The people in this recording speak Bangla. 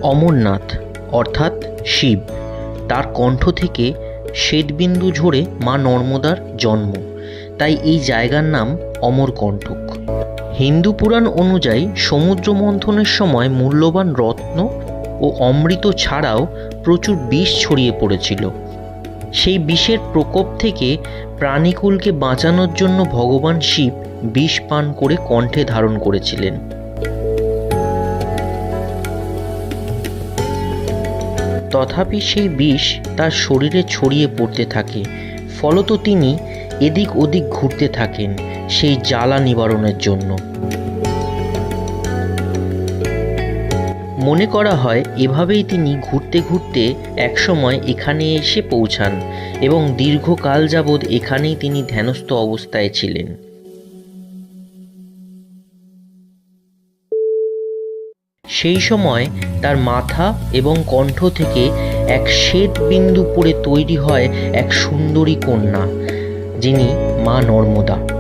অমরনাথ অর্থাৎ শিব, তার কণ্ঠ থেকে শ্বেতবিন্দু ঝরে মা নর্মদার জন্ম, তাই এই জায়গার নাম অমরকণ্টক। হিন্দু পুরাণ অনুযায়ী সমুদ্র মন্থনের সময় মূল্যবান রত্ন ও অমৃত ছাড়াও প্রচুর বিষ ছড়িয়ে পড়েছিল। সেই বিষের প্রকোপ থেকে প্রাণীকুলকে বাঁচানোর জন্য ভগবান শিব বিষ পান করে কণ্ঠে ধারণ করেছিলেন। তথাপি সেই বিষ তার শরীরে ছড়িয়ে পড়তে থাকে, ফলত তিনি এদিক ওদিক ঘুরতে থাকেন সেই জ্বালা নিবারণের জন্য। মনে করা হয় এভাবেই তিনি ঘুরতে ঘুরতে একসময় এখানে এসে পৌঁছান এবং দীর্ঘকাল যাবৎ এখানেই তিনি ধ্যানস্থ অবস্থায় ছিলেন। সেই সময় তার মাথা এবং কণ্ঠ থেকে এক শ্বেত বিন্দু পড়ে তৈরি হয় এক সুন্দরী কন্যা, যিনি মা নর্মদা।